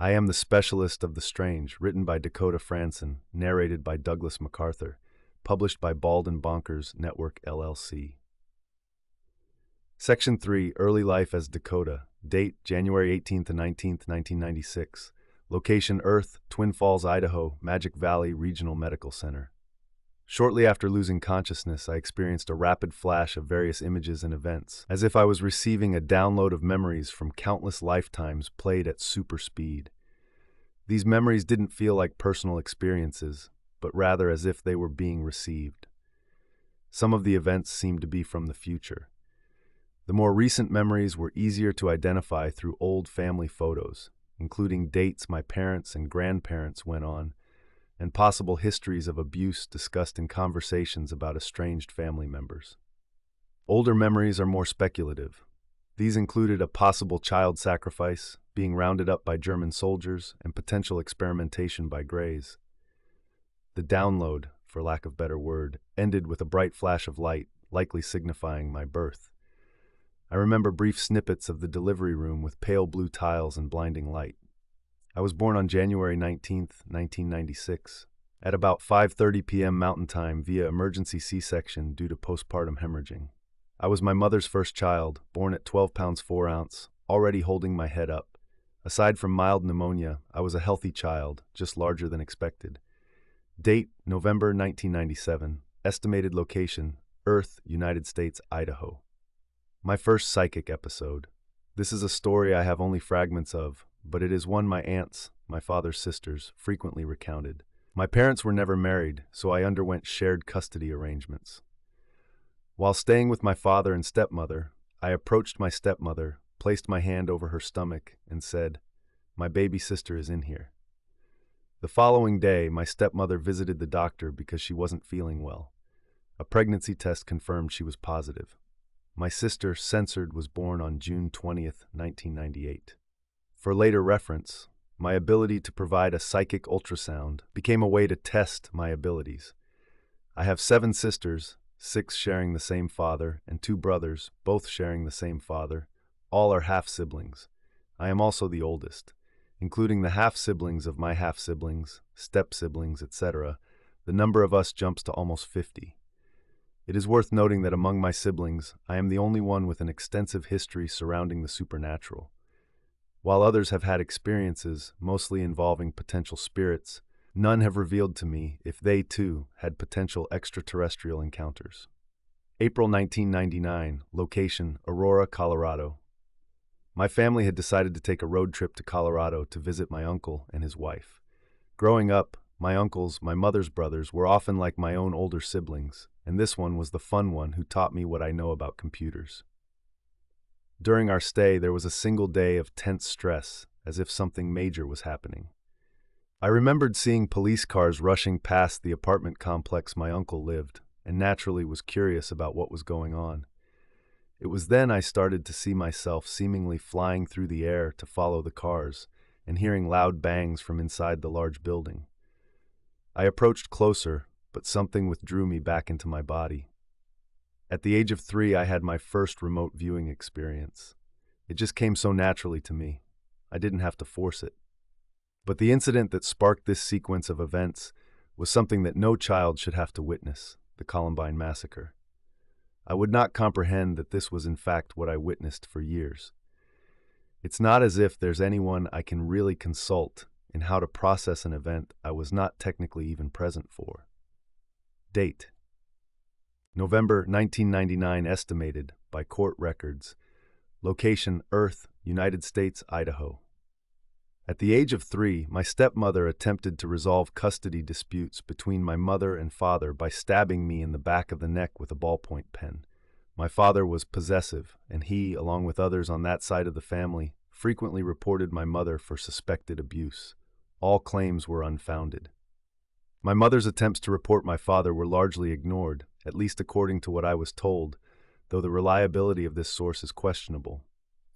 I Am the Specialist of the Strange, written by Dakota Frandsen, narrated by Douglas MacArthur, published by Bald and Bonkers Network LLC. Section 3, Early Life as Dakota. Date, January 18th to 19th, 1996. Location, Earth, Twin Falls, Idaho, Magic Valley Regional Medical Center. Shortly after losing consciousness, I experienced a rapid flash of various images and events, as if I was receiving a download of memories from countless lifetimes played at super speed. These memories didn't feel like personal experiences, but rather as if they were being received. Some of the events seemed to be from the future. The more recent memories were easier to identify through old family photos, including dates my parents and grandparents went on, and possible histories of abuse discussed in conversations about estranged family members. Older memories are more speculative. These included a possible child sacrifice, being rounded up by German soldiers, and potential experimentation by Greys. The download, for lack of better word, ended with a bright flash of light, likely signifying my birth. I remember brief snippets of the delivery room with pale blue tiles and blinding light. I was born on January 19th, 1996, at about 5:30 p.m. Mountain Time via emergency C-section due to postpartum hemorrhaging. I was my mother's first child, born at 12 pounds 4 ounces, already holding my head up. Aside from mild pneumonia, I was a healthy child, just larger than expected. Date, November 1997. Estimated location, Earth, United States, Idaho. My first psychic episode. This is a story I have only fragments of, but it is one my aunts, my father's sisters, frequently recounted. My parents were never married, so I underwent shared custody arrangements. While staying with my father and stepmother, I approached my stepmother, placed my hand over her stomach, and said, "My baby sister is in here." The following day, my stepmother visited the doctor because she wasn't feeling well. A pregnancy test confirmed she was positive. My sister, Censored, was born on June 20th, 1998. For later reference, my ability to provide a psychic ultrasound became a way to test my abilities. I have 7 sisters, 6 sharing the same father, and 2 brothers, both sharing the same father. All are half-siblings. I am also the oldest. Including the half-siblings of my half-siblings, step-siblings, etc., the number of us jumps to almost 50. It is worth noting that among my siblings, I am the only one with an extensive history surrounding the supernatural. While others have had experiences, mostly involving potential spirits, none have revealed to me if they, too, had potential extraterrestrial encounters. April 1999, location, Aurora, Colorado. My family had decided to take a road trip to Colorado to visit my uncle and his wife. Growing up, my uncles, my mother's brothers, were often like my own older siblings, and this one was the fun one who taught me what I know about computers. During our stay, there was a single day of tense stress, as if something major was happening. I remembered seeing police cars rushing past the apartment complex my uncle lived, and naturally was curious about what was going on. It was then I started to see myself seemingly flying through the air to follow the cars, and hearing loud bangs from inside the large building. I approached closer, but something withdrew me back into my body. At the age of 3, I had my first remote viewing experience. It just came so naturally to me. I didn't have to force it. But the incident that sparked this sequence of events was something that no child should have to witness, the Columbine massacre. I would not comprehend that this was in fact what I witnessed for years. It's not as if there's anyone I can really consult in how to process an event I was not technically even present for. Date: November 1999 estimated by court records. Location, Earth, United States, Idaho. At the age of 3, my stepmother attempted to resolve custody disputes between my mother and father by stabbing me in the back of the neck with a ballpoint pen. My father was possessive, and he, along with others on that side of the family, frequently reported my mother for suspected abuse. All claims were unfounded. My mother's attempts to report my father were largely ignored, at least according to what I was told, though the reliability of this source is questionable.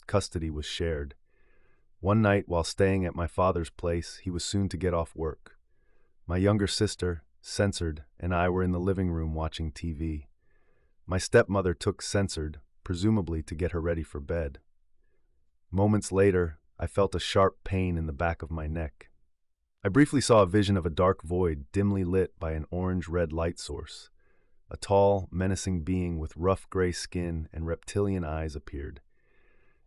Custody was shared. One night, while staying at my father's place, he was soon to get off work. My younger sister, Censored, and I were in the living room watching TV. My stepmother took Censored, presumably to get her ready for bed. Moments later, I felt a sharp pain in the back of my neck. I briefly saw a vision of a dark void dimly lit by an orange-red light source. A tall, menacing being with rough gray skin and reptilian eyes appeared.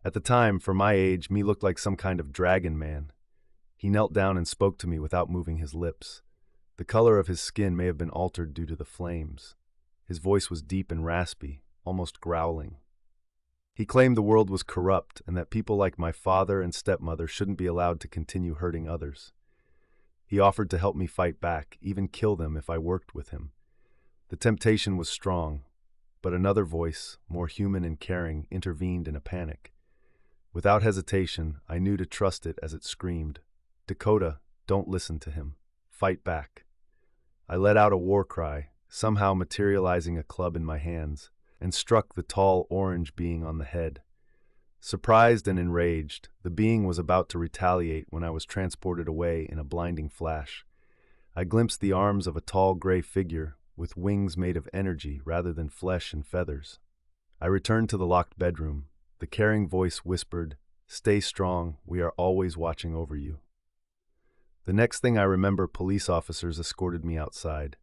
At the time, for my age, me looked like some kind of dragon man. He knelt down and spoke to me without moving his lips. The color of his skin may have been altered due to the flames. His voice was deep and raspy, almost growling. He claimed the world was corrupt and that people like my father and stepmother shouldn't be allowed to continue hurting others. He offered to help me fight back, even kill them if I worked with him. The temptation was strong, but another voice, more human and caring, intervened in a panic. Without hesitation, I knew to trust it as it screamed, "Dakota, don't listen to him. Fight back." I let out a war cry, somehow materializing a club in my hands, and struck the tall orange being on the head. Surprised and enraged, the being was about to retaliate when I was transported away in a blinding flash. I glimpsed the arms of a tall gray figure with wings made of energy rather than flesh and feathers. I returned to the locked bedroom. The caring voice whispered, "Stay strong, we are always watching over you." The next thing I remember, police officers escorted me outside.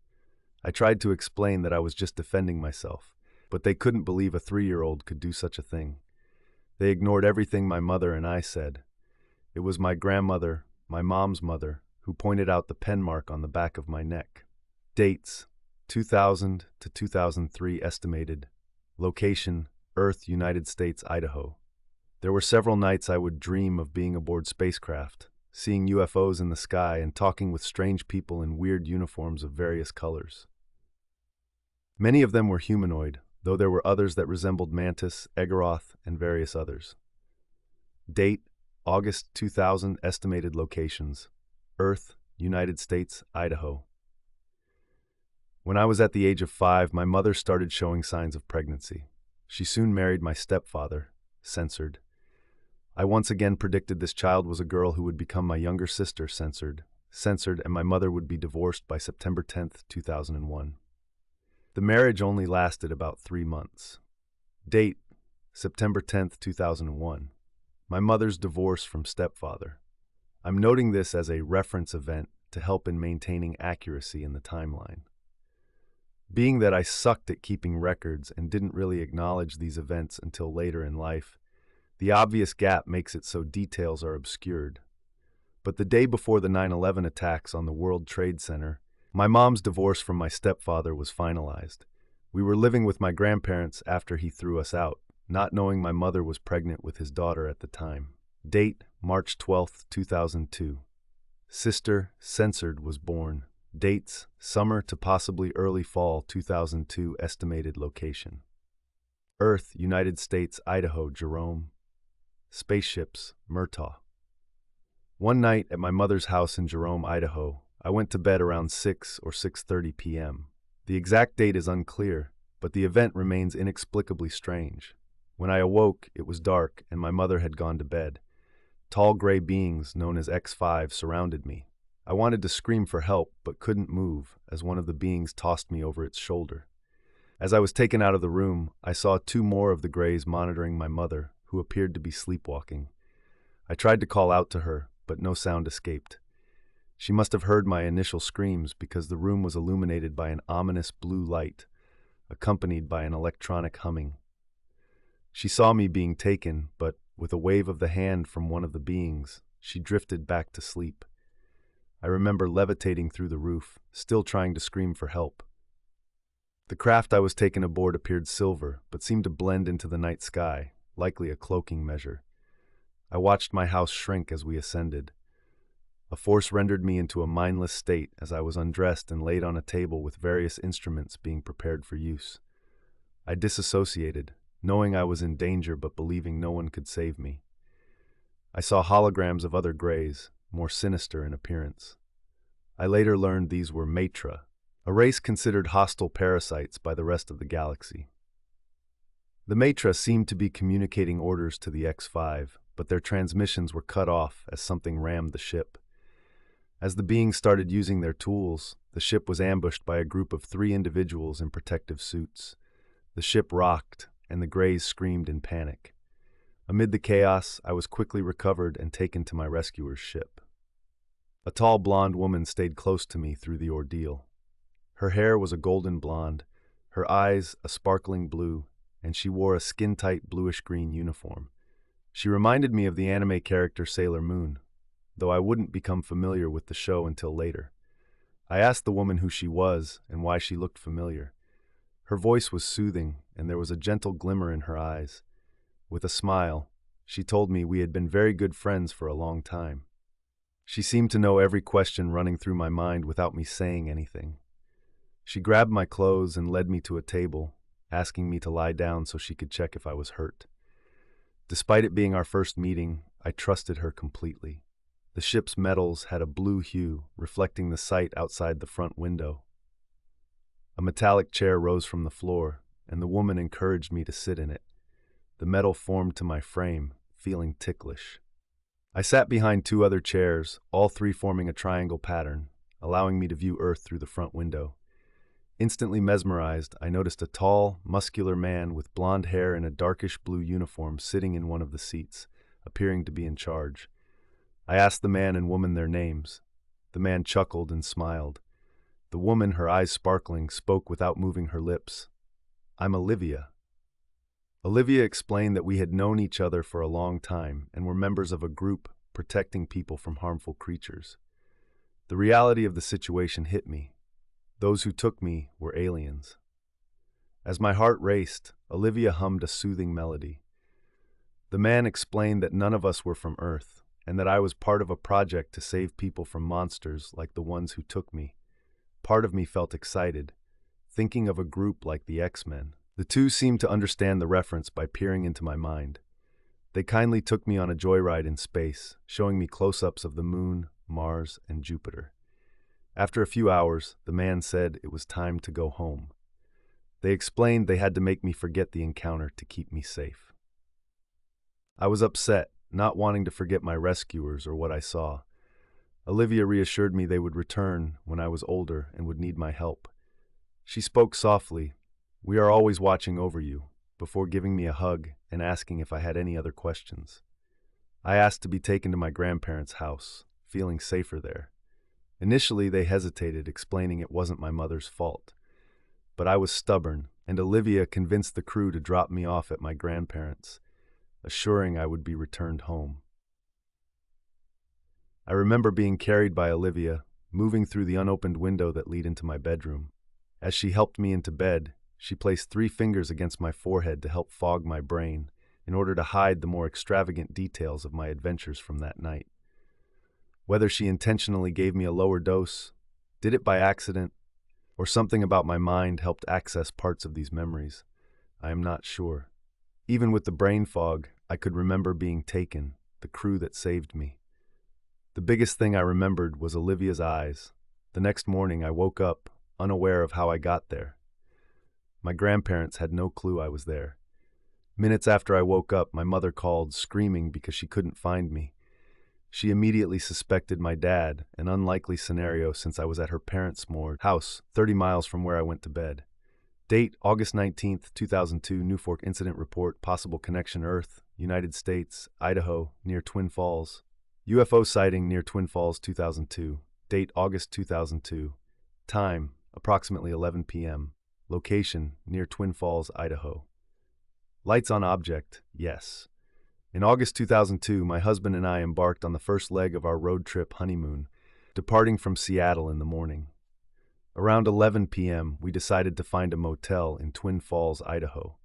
I tried to explain that I was just defending myself, but they couldn't believe a 3-year-old could do such a thing. They ignored everything my mother and I said. It was my grandmother, my mom's mother, who pointed out the pen mark on the back of my neck. Dates: 2000 to 2003 estimated. Location: Earth, United States, Idaho. There were several nights I would dream of being aboard spacecraft, seeing UFOs in the sky and talking with strange people in weird uniforms of various colors. Many of them were humanoid, though there were others that resembled mantis, Egoroth, and various others. Date: August 2000. Estimated locations: Earth, United States, Idaho. When I was at the age of 5, my mother started showing signs of pregnancy. She soon married my stepfather, censored. I once again predicted this child was a girl who would become my younger sister, censored, and my mother would be divorced by September 10th, 2001. The marriage only lasted about 3 months. Date: September 10th, 2001. My mother's divorce from stepfather. I'm noting this as a reference event to help in maintaining accuracy in the timeline. Being that I sucked at keeping records and didn't really acknowledge these events until later in life, the obvious gap makes it so details are obscured. But the day before the 9/11 attacks on the World Trade Center, my mom's divorce from my stepfather was finalized. We were living with my grandparents after he threw us out, not knowing my mother was pregnant with his daughter at the time. Date: March 12th, 2002. Sister, censored, was born. Dates: summer to possibly early fall 2002. Estimated location: Earth, United States, Idaho, Jerome. Spaceships: Murtaugh. One night at my mother's house in Jerome, Idaho, I went to bed around 6 or 6:30 p.m. The exact date is unclear, but the event remains inexplicably strange. When I awoke, it was dark and my mother had gone to bed. Tall gray beings known as X5 surrounded me. I wanted to scream for help, but couldn't move, as one of the beings tossed me over its shoulder. As I was taken out of the room, I saw 2 more of the grays monitoring my mother, who appeared to be sleepwalking. I tried to call out to her, but no sound escaped. She must have heard my initial screams because the room was illuminated by an ominous blue light, accompanied by an electronic humming. She saw me being taken, but with a wave of the hand from one of the beings, she drifted back to sleep. I remember levitating through the roof, still trying to scream for help. The craft I was taken aboard appeared silver, but seemed to blend into the night sky, likely a cloaking measure. I watched my house shrink as we ascended. A force rendered me into a mindless state as I was undressed and laid on a table with various instruments being prepared for use. I disassociated, knowing I was in danger but believing no one could save me. I saw holograms of other grays, more sinister in appearance. I later learned these were Matra, a race considered hostile parasites by the rest of the galaxy. The Matra seemed to be communicating orders to the X5, but their transmissions were cut off as something rammed the ship. As the beings started using their tools, the ship was ambushed by a group of 3 individuals in protective suits. The ship rocked, and the Greys screamed in panic. Amid the chaos, I was quickly recovered and taken to my rescuer's ship. A tall blonde woman stayed close to me through the ordeal. Her hair was a golden blonde, her eyes a sparkling blue, and she wore a skin-tight bluish-green uniform. She reminded me of the anime character Sailor Moon, though I wouldn't become familiar with the show until later. I asked the woman who she was and why she looked familiar. Her voice was soothing, and there was a gentle glimmer in her eyes. With a smile, she told me we had been very good friends for a long time. She seemed to know every question running through my mind without me saying anything. She grabbed my clothes and led me to a table, asking me to lie down so she could check if I was hurt. Despite it being our first meeting, I trusted her completely. The ship's metals had a blue hue, reflecting the sight outside the front window. A metallic chair rose from the floor, and the woman encouraged me to sit in it. The metal formed to my frame, feeling ticklish. I sat behind two other chairs, all three forming a triangle pattern, allowing me to view Earth through the front window. Instantly mesmerized, I noticed a tall, muscular man with blonde hair and a darkish blue uniform sitting in one of the seats, appearing to be in charge. I asked the man and woman their names. The man chuckled and smiled. The woman, her eyes sparkling, spoke without moving her lips. "I'm Olivia." Olivia explained that we had known each other for a long time and were members of a group protecting people from harmful creatures. The reality of the situation hit me. Those who took me were aliens. As my heart raced, Olivia hummed a soothing melody. The man explained that none of us were from Earth, and that I was part of a project to save people from monsters like the ones who took me. Part of me felt excited, thinking of a group like the X-Men. The two seemed to understand the reference by peering into my mind. They kindly took me on a joyride in space, showing me close-ups of the Moon, Mars, and Jupiter. After a few hours, the man said it was time to go home. They explained they had to make me forget the encounter to keep me safe. I was upset, not wanting to forget my rescuers or what I saw. Olivia reassured me they would return when I was older and would need my help. She spoke softly, "We are always watching over you," before giving me a hug and asking if I had any other questions. I asked to be taken to my grandparents' house, feeling safer there. Initially, they hesitated, explaining it wasn't my mother's fault. But I was stubborn, and Olivia convinced the crew to drop me off at my grandparents', assuring I would be returned home. I remember being carried by Olivia, moving through the unopened window that led into my bedroom. As she helped me into bed, she placed 3 fingers against my forehead to help fog my brain, in order to hide the more extravagant details of my adventures from that night. Whether she intentionally gave me a lower dose, did it by accident, or something about my mind helped access parts of these memories, I am not sure. Even with the brain fog, I could remember being taken, the crew that saved me. The biggest thing I remembered was Olivia's eyes. The next morning, I woke up, unaware of how I got there. My grandparents had no clue I was there. Minutes after I woke up, my mother called, screaming because she couldn't find me. She immediately suspected my dad, an unlikely scenario since I was at her parents' house, 30 miles from where I went to bed. Date, August 19th, 2002, Newfork Incident Report, possible connection Earth, United States, Idaho, near Twin Falls. UFO sighting near Twin Falls, 2002. Date, August 2002. Time, approximately 11 p.m. Location, near Twin Falls, Idaho. Lights on object, yes. In August 2002, my husband and I embarked on the first leg of our road trip honeymoon, departing from Seattle in the morning. Around 11 p.m., we decided to find a motel in Twin Falls, Idaho.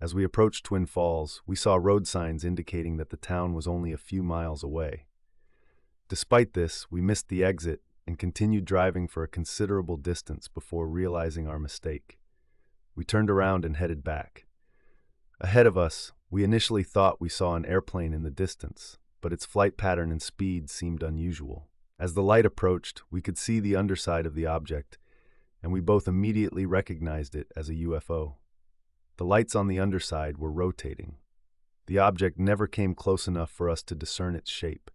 As we approached Twin Falls, we saw road signs indicating that the town was only a few miles away. Despite this, we missed the exit and continued driving for a considerable distance before realizing our mistake. We turned around and headed back. Ahead of us, we initially thought we saw an airplane in the distance, but its flight pattern and speed seemed unusual. As the light approached, we could see the underside of the object, and we both immediately recognized it as a UFO. The lights on the underside were rotating. The object never came close enough for us to discern its shape.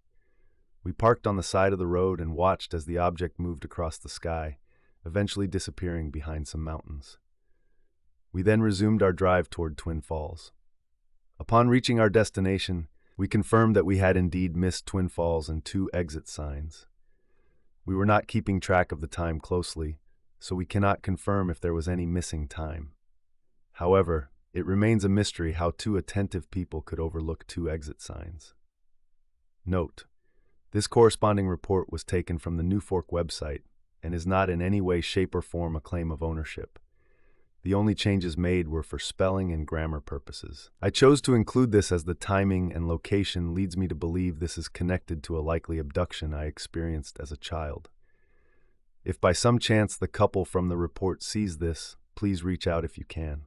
We parked on the side of the road and watched as the object moved across the sky, eventually disappearing behind some mountains. We then resumed our drive toward Twin Falls. Upon reaching our destination, we confirmed that we had indeed missed Twin Falls and 2 exit signs. We were not keeping track of the time closely, so we cannot confirm if there was any missing time. However, it remains a mystery how 2 attentive people could overlook 2 exit signs. Note: this corresponding report was taken from the New Fork website and is not in any way, shape, or form a claim of ownership. The only changes made were for spelling and grammar purposes. I chose to include this as the timing and location leads me to believe this is connected to a likely abduction I experienced as a child. If by some chance the couple from the report sees this, please reach out if you can.